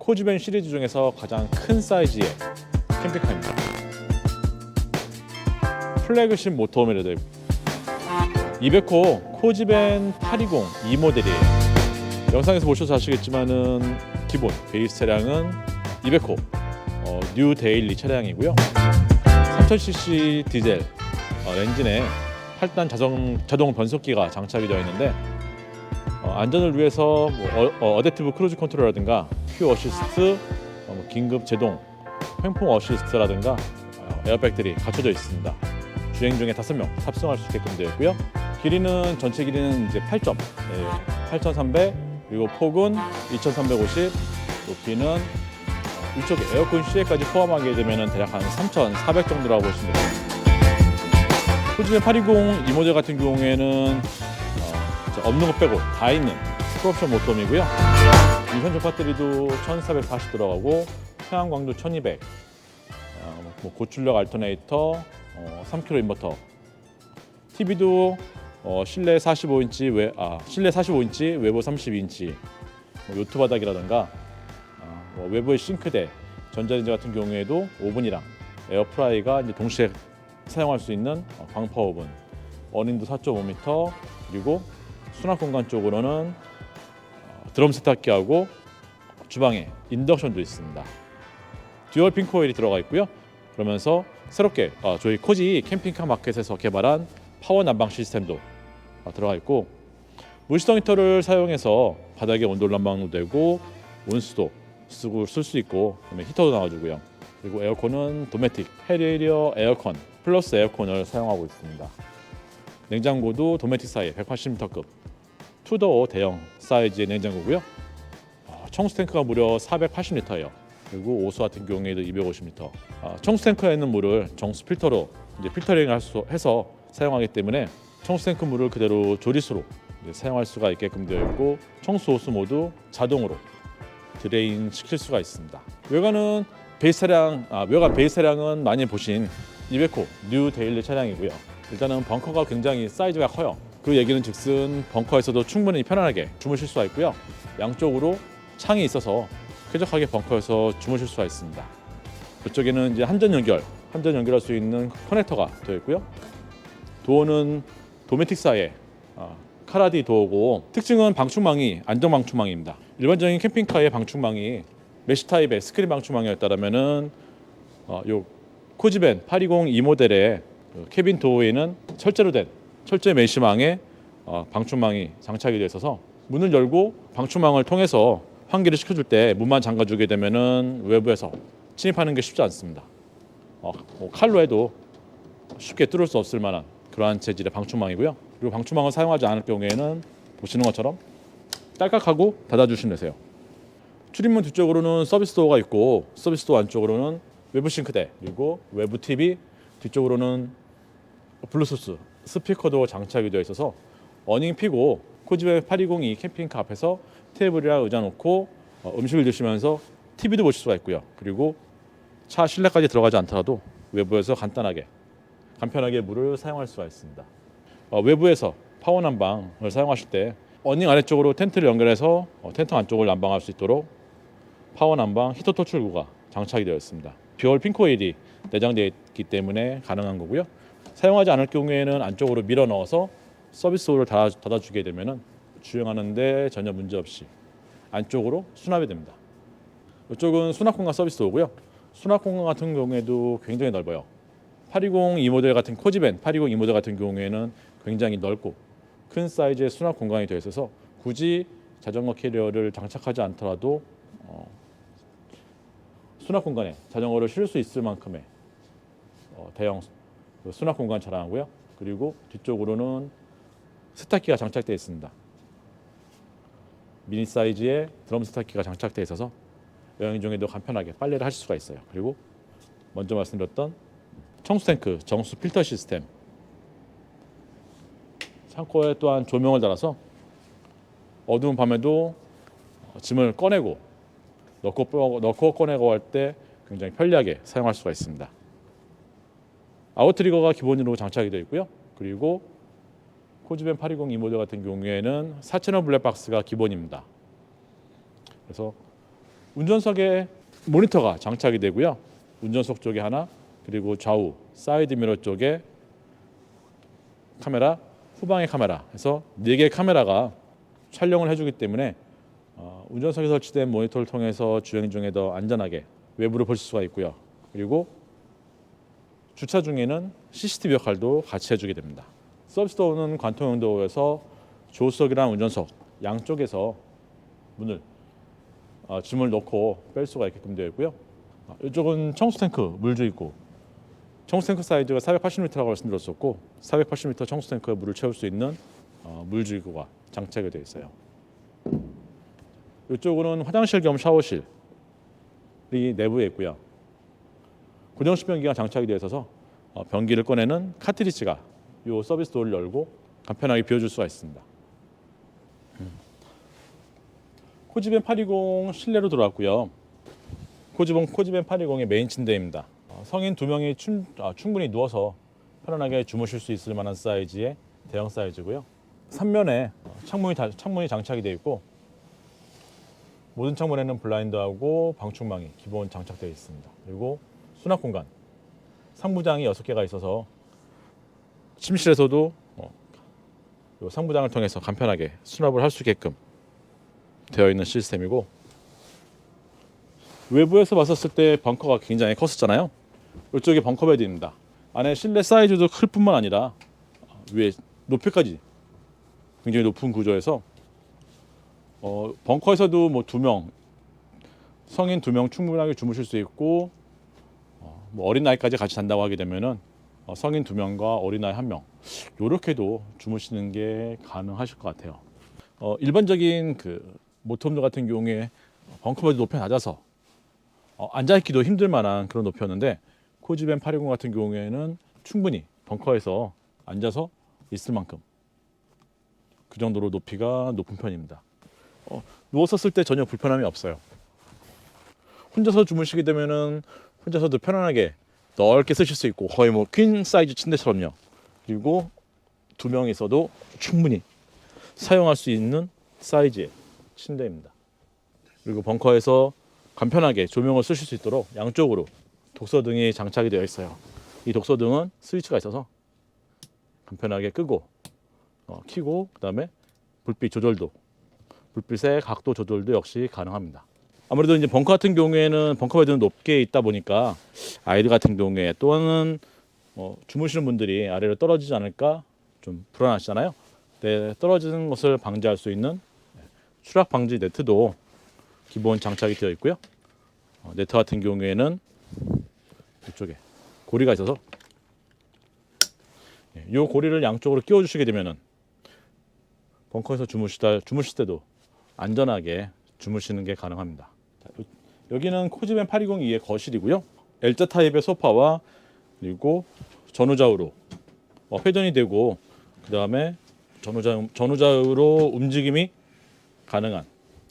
코지벤 시리즈 중에서 가장 큰 사이즈의 캠핑카입니다. 플래그십 모터홈이라도 200호 코지벤 820 E 모델이에요. 영상에서 보셔서 아시겠지만은 기본 베이스 차량은 200호 뉴 데일리 차량이고요. 3000cc 디젤 엔진에 8단 자동 변속기가 장착이 되어 있는데 안전을 위해서 어댑티브 크루즈 컨트롤이라든가 큐 어시스트, 긴급 제동, 횡풍 어시스트라든가 에어백들이 갖춰져 있습니다. 주행 중에 5명 탑승할 수 있게끔 되어 있고요. 길이는 전체 길이는 이제 8.300 그리고 폭은 2350, 높이는 위쪽에 에어컨 실내까지 포함하게 되면 대략 한 3400 정도라고 보시면 됩니다. 코지벤 820 이 모델 같은 경우에는 없는 것 빼고 다 있는 풀옵션 모터홈이고요. 유선적 배터리도 1440 들어가고 태양광도 1200, 고출력 알터네이터, 3kW 인버터, TV도 실내 45인치, 실내 45인치, 외부 32인치, 요트 바닥이라든가 외부의 싱크대, 전자레인지 같은 경우에도 오븐이랑 에어프라이가 이제 동시에 사용할 수 있는 광파 오븐, 어닝도 4.5m, 그리고 수납 공간 쪽으로는 드럼 세탁기하고 주방에 인덕션도 있습니다. 듀얼 핑 코일이 들어가 있고요. 그러면서 새롭게 저희 코지 캠핑카 마켓에서 개발한 파워 난방 시스템도 들어가 있고, 물시동 히터를 사용해서 바닥에 온돌 난방도 되고 온수도 쓸 수 있고, 그다음에 히터도 나와주고요. 그리고 에어컨은 도메틱 헤리어 에어컨 플러스 에어컨을 사용하고 있습니다. 냉장고도 도메틱사의 180L급 투더어 대형 사이즈의 냉장고고요. 청수 탱크가 무려 480L예요. 그리고 오수 같은 경우에도 250L. 청수 탱크에 있는 물을 정수 필터로 이제 필터링을 해서 사용하기 때문에 청수 탱크 물을 그대로 조리수로 사용할 수가 있게끔 되어 있고, 청수 오수 모두 자동으로 드레인 시킬 수가 있습니다. 외관 베이스 차량은 많이 보신 200호 뉴 데일리 차량이고요. 일단은 벙커가 굉장히 사이즈가 커요. 그 얘기는 즉슨 벙커에서도 충분히 편안하게 주무실 수가 있고요. 양쪽으로 창이 있어서 쾌적하게 벙커에서 주무실 수가 있습니다. 이쪽에는 이제 한전 연결할 수 있는 커넥터가 되어 있고요. 도어는 도메틱사의 카라디 도어고, 특징은 방충망이 안정 방충망입니다. 일반적인 캠핑카의 방충망이 메쉬 타입의 스크린 방충망이었다면은 요 코지벤 820 E 모델의 캐빈 도어에는 철제 메쉬망에 방충망이 장착이 되어 있어서 문을 열고 방충망을 통해서 환기를 시켜줄 때 문만 잠가주게 되면은 외부에서 침입하는 게 쉽지 않습니다. 칼로 해도 쉽게 뚫을 수 없을 만한 그러한 재질의 방충망이고요. 그리고 방충망을 사용하지 않을 경우에는 보시는 것처럼 딸깍하고 닫아주시면 되세요. 출입문 뒤쪽으로는 서비스 도어가 있고, 서비스 도어 안쪽으로는 외부 싱크대, 그리고 외부 TV, 뒤쪽으로는 블루투스 스피커도 장착이 되어 있어서 어닝 피고 코지벤 820이 캠핑카 앞에서 테이블이랑 의자 놓고 음식을 드시면서 TV도 보실 수가 있고요. 그리고 차 실내까지 들어가지 않더라도 외부에서 간편하게 물을 사용할 수가 있습니다. 외부에서 파워 난방을 사용하실 때 어닝 아래쪽으로 텐트를 연결해서 텐트 안쪽을 난방할 수 있도록 파워 난방 히터 토출구가 장착이 되어 있습니다. 듀얼 핑 코일이 내장되어 있기 때문에 가능한 거고요. 사용하지 않을 경우에는 안쪽으로 밀어 넣어서 서비스 도어를 닫아주게 되면 주행하는데 전혀 문제 없이 안쪽으로 수납이 됩니다. 이쪽은 수납 공간 서비스 도어고요. 수납 공간 같은 경우에도 굉장히 넓어요. 820 E 모델 같은 코지벤 820 E 모델 같은 경우에는 굉장히 넓고 큰 사이즈의 수납 공간이 되어 있어서 굳이 자전거 캐리어를 장착하지 않더라도 수납 공간에 자전거를 실을 수 있을 만큼의 대형 수납 공간 차량하고요. 그리고 뒤쪽으로는 세탁기가 장착되어 있습니다. 미니 사이즈의 드럼 세탁기가 장착되어 있어서 여행 중에도 간편하게 빨래를 하실 수가 있어요. 그리고 먼저 말씀드렸던 청수 탱크 정수 필터 시스템, 창고에 또한 조명을 달아서 어두운 밤에도 짐을 꺼내고 넣고 꺼내고 할 때 굉장히 편리하게 사용할 수가 있습니다. 아웃트리거가 기본으로 장착이 되어 있고요. 그리고 코지벤 820 E 모델 같은 경우에는 4채널 블랙박스가 기본입니다. 그래서 운전석에 모니터가 장착이 되고요. 운전석 쪽에 하나, 그리고 좌우 사이드 미러 쪽에 카메라, 후방에 카메라 해서 4개의 카메라가 촬영을 해주기 때문에 운전석에 설치된 모니터를 통해서 주행 중에 더 안전하게 외부를 보실 수가 있고요. 그리고 주차 중에는 CCTV 역할도 같이 해주게 됩니다. 서비스도어는 관통형 도어에서 조수석이랑 운전석 양쪽에서 문을 짐을 넣고 뺄 수가 있게끔 되어 있고요. 이쪽은 청수 탱크 물주 있고, 청수 탱크 사이즈가 480리터라고 말씀드렸었고 480리터 청수 탱크에 물을 채울 수 있는 물주기구가 장착이 되어 있어요. 이쪽은 화장실 겸 샤워실이 내부에 있고요. 고정식 변기가 장착이 되어 있어서 변기를 꺼내는 카트리지가 이 서비스 도어를 열고 간편하게 비워줄 수가 있습니다. 코지벤 820 실내로 들어왔고요. 코지벤 820의 메인 침대입니다. 성인 2명이 충분히 누워서 편안하게 주무실 수 있을 만한 사이즈의 대형 사이즈고요. 3면에 창문이 장착이 되어 있고 모든 창문에는 블라인드하고 방충망이 기본 장착되어 있습니다. 그리고 수납 공간, 상부장이 6개가 있어서 침실에서도 이 상부장을 통해서 간편하게 수납을 할 수 있게끔 되어 있는 시스템이고, 외부에서 봤었을 때 벙커가 굉장히 컸었잖아요. 이쪽이 벙커베드입니다. 안에 실내 사이즈도 클 뿐만 아니라 위에 높이까지 굉장히 높은 구조에서 벙커에서도 뭐 2명, 성인 2명 충분하게 주무실 수 있고, 뭐 어린 아이까지 같이 잔다고 하게 되면은 성인 2명과 어린아이 1명 이렇게도 주무시는 게 가능하실 것 같아요. 일반적인 그 모터홈들 같은 경우에 벙커베드 높이가 낮아서 앉아있기도 힘들 만한 그런 높이였는데, 코지벤 820 같은 경우에는 충분히 벙커에서 앉아서 있을 만큼 그 정도로 높이가 높은 편입니다. 누웠었을 때 전혀 불편함이 없어요. 혼자서 주무시게 되면은 혼자서도 편안하게 넓게 쓰실 수 있고, 거의 뭐 퀸 사이즈 침대처럼요. 그리고 2명이 있어도 충분히 사용할 수 있는 사이즈의 침대입니다. 그리고 벙커에서 간편하게 조명을 쓰실 수 있도록 양쪽으로 독서등이 장착이 되어 있어요. 이 독서등은 스위치가 있어서 간편하게 끄고 켜고, 그다음에 불빛 조절도, 불빛의 각도 조절도 역시 가능합니다. 아무래도 이제 벙커 같은 경우에는 벙커베드는 높게 있다 보니까 아이들 같은 경우에 또는 주무시는 분들이 아래로 떨어지지 않을까 좀 불안하시잖아요. 네, 떨어지는 것을 방지할 수 있는 추락 방지 네트도 기본 장착이 되어 있고요. 네트 같은 경우에는 이쪽에 고리가 있어서 이 고리를 양쪽으로 끼워 주시게 되면은 벙커에서 주무실 때도 안전하게 주무시는 게 가능합니다. 여기는 코지벤 820-2의 거실이고요. L자 타입의 소파와 그리고 전후좌우로 회전이 되고, 그 다음에 전후좌우로 움직임이 가능한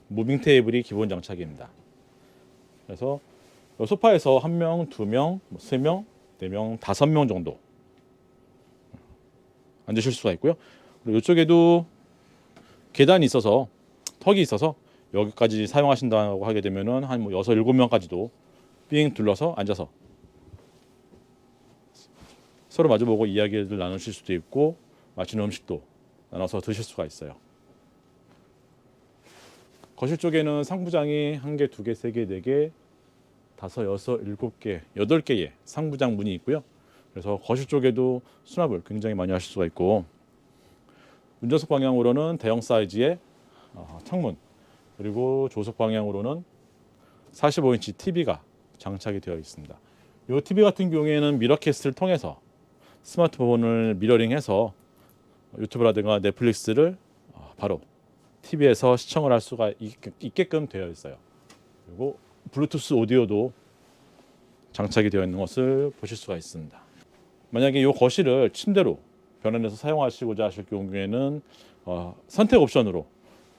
무빙 테이블이 기본 장착입니다. 그래서 소파에서 1명, 2명, 3명, 4명, 5명 정도 앉으실 수가 있고요. 그리고 이쪽에도 계단이 있어서, 턱이 있어서 여기까지 사용하신다고 하게 되면은 한 6, 7명까지도 삥 둘러서 앉아서 서로 마주보고 이야기를 나누실 수도 있고, 맛있는 음식도 나눠서 드실 수가 있어요. 거실 쪽에는 상부장이 1개, 2개, 3개, 4개, 5, 6, 7개, 8개의 상부장 문이 있고요. 그래서 거실 쪽에도 수납을 굉장히 많이 하실 수가 있고, 운전석 방향으로는 대형 사이즈의 창문, 그리고 조수석 방향으로는 45인치 TV가 장착이 되어 있습니다. 이 TV 같은 경우에는 미러캐스트를 통해서 스마트폰을 미러링해서 유튜브라든가 넷플릭스를 바로 TV에서 시청을 할 수가 있게끔 되어 있어요. 그리고 블루투스 오디오도 장착이 되어 있는 것을 보실 수가 있습니다. 만약에 이 거실을 침대로 변환해서 사용하시고자 하실 경우에는 선택 옵션으로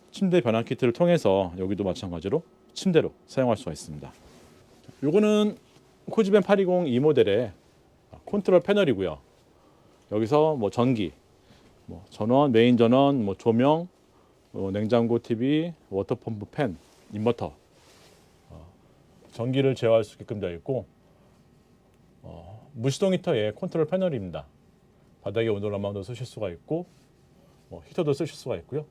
침대 변환 키트를 통해서 여기도 마찬가지로 침대로 사용할 수가 있습니다. 요거는 코지벤 820 이 모델의 컨트롤 패널이고요. 여기서 뭐 전기, 전원, 메인 전원, 조명, 냉장고, TV, 워터펌프, 팬, 인버터 전기를 제어할 수 있게끔 되어 있고 무시동 히터의 컨트롤 패널입니다. 바닥에 온도난방도 쓰실 수가 있고 히터도 쓰실 수가 있고요.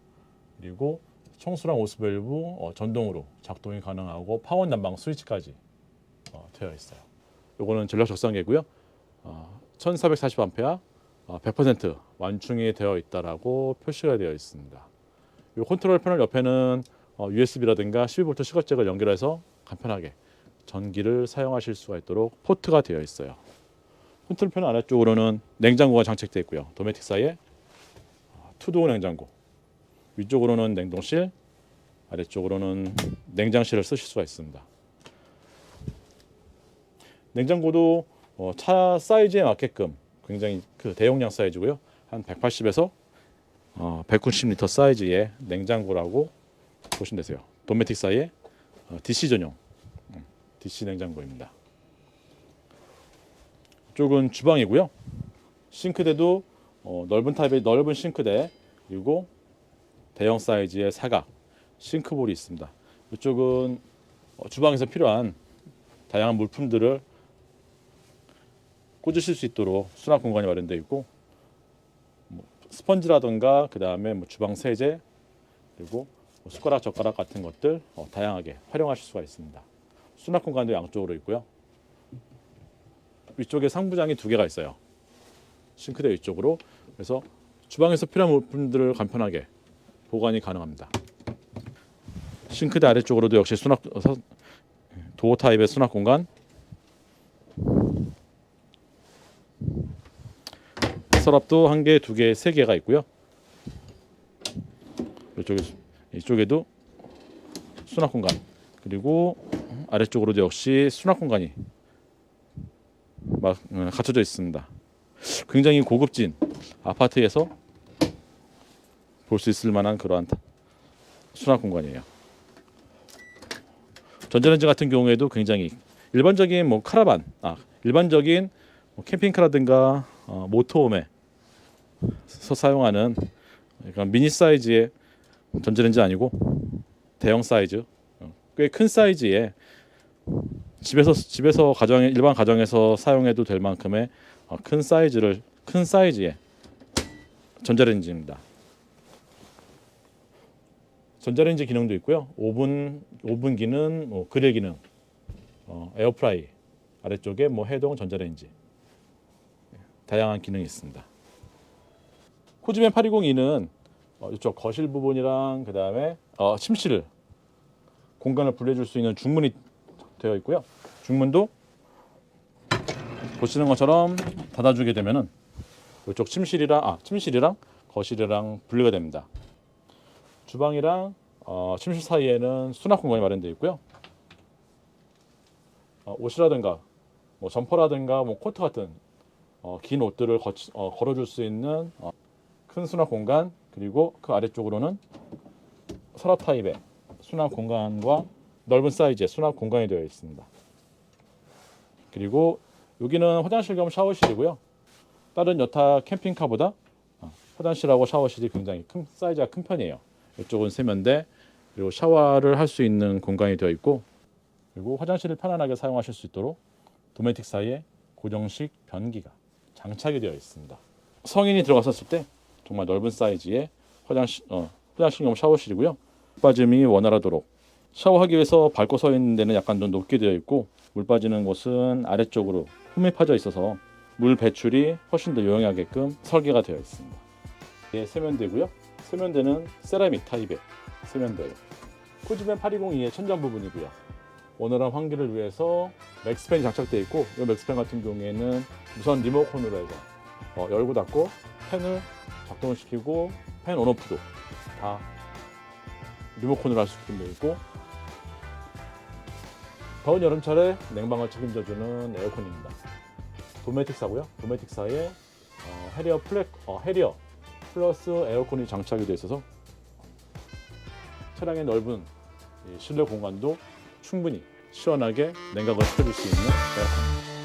그리고 청수랑 호스 밸브 전동으로 작동이 가능하고 파워 난방 스위치까지 되어 있어요. 이거는 전력 적상계고요. 1440A 100% 완충이 되어 있다라고 표시가 되어 있습니다. 이 컨트롤 패널 옆에는 USB라든가 12V 시거잭을 연결해서 간편하게 전기를 사용하실 수가 있도록 포트가 되어 있어요. 컨트롤 패널 아래쪽으로는 냉장고가 장착되어 있고요. 도메틱사의 투도어 냉장고, 위쪽으로는 냉동실, 아래쪽으로는 냉장실을 쓰실 수가 있습니다. 냉장고도 차 사이즈에 맞게끔 굉장히 대용량 사이즈고요. 한 180에서 190리터 사이즈의 냉장고라고 보시면 되세요. 도메틱사의 DC 전용 DC 냉장고입니다. 이쪽은 주방이고요. 싱크대도 넓은 타입의 넓은 싱크대, 그리고 대형 사이즈의 사각 싱크볼이 있습니다. 이쪽은 주방에서 필요한 다양한 물품들을 꽂으실 수 있도록 수납 공간이 마련되어 있고, 스펀지라든가 그 다음에 주방 세제, 그리고 숟가락 젓가락 같은 것들 다양하게 활용하실 수가 있습니다. 수납 공간도 양쪽으로 있고요. 위쪽에 상부장이 2개가 있어요. 싱크대 위쪽으로. 그래서 주방에서 필요한 물품들을 간편하게 보관이 가능합니다. 싱크대 아래쪽으로도 역시 도어 타입의 수납 공간, 서랍도 1개, 2개, 3개가 있고요. 이쪽에도 수납 공간, 그리고 아래쪽으로도 역시 수납 공간이 갖춰져 있습니다. 굉장히 고급진 아파트에서 볼 수 있을 만한 그러한 수납 공간이에요. 전자레인지 같은 경우에도 굉장히 일반적인 일반적인 캠핑카라든가 모터홈에서 사용하는 미니 사이즈의 전자레인지 아니고 대형 사이즈, 꽤 큰 사이즈의 집에서 일반 가정에서 사용해도 될 만큼의 큰 사이즈의 전자레인지입니다. 전자레인지 기능도 있고요. 오븐 기능, 그릴 기능, 에어프라이 아래쪽에 해동 전자레인지 다양한 기능이 있습니다. 코지맨 8202는 이쪽 거실 부분이랑 그 다음에 침실 공간을 분리해줄 수 있는 중문이 되어 있고요. 중문도 보시는 것처럼 닫아주게 되면은 이쪽 침실이랑 거실이랑 분리가 됩니다. 주방이랑 침실 사이에는 수납 공간이 마련되어 있고요. 옷이라든가 점퍼라든가 코트 같은 긴 옷들을 걸어줄 수 있는 큰 수납 공간, 그리고 그 아래쪽으로는 서랍 타입의 수납 공간과 넓은 사이즈의 수납 공간이 되어 있습니다. 그리고 여기는 화장실 겸 샤워실이고요. 다른 여타 캠핑카보다 화장실하고 샤워실이 굉장히 사이즈가 큰 편이에요. 이쪽은 세면대, 그리고 샤워를 할 수 있는 공간이 되어 있고, 그리고 화장실을 편안하게 사용하실 수 있도록 도메틱사의 고정식 변기가 장착이 되어 있습니다. 성인이 들어갔었을 때 정말 넓은 사이즈의 화장실용 샤워실이고요. 물 빠짐이 원활하도록 샤워하기 위해서 밟고 서 있는 데는 약간 좀 높게 되어 있고, 물 빠지는 곳은 아래쪽으로 홈이 파져 있어서 물 배출이 훨씬 더 용이하게끔 설계가 되어 있습니다. 세면대고요. 세면대는 세라믹 타입의 세면대예요. 코지맨 8202의 천장 부분이고요. 원활한 환기를 위해서 맥스팬이 장착되어 있고, 이 맥스팬 같은 경우에는 무선 리모컨으로 해서 열고 닫고 팬을 작동시키고 팬 온오프도 다 리모컨으로 할 수 있게 되어 있고, 더운 여름철에 냉방을 책임져주는 에어컨입니다. 도메틱사고요. 도메틱사의 해리어 플러스 에어컨이 장착이 되어 있어서 차량의 넓은 실내 공간도 충분히 시원하게 냉각을 시켜줄 수 있는 에어컨입니다.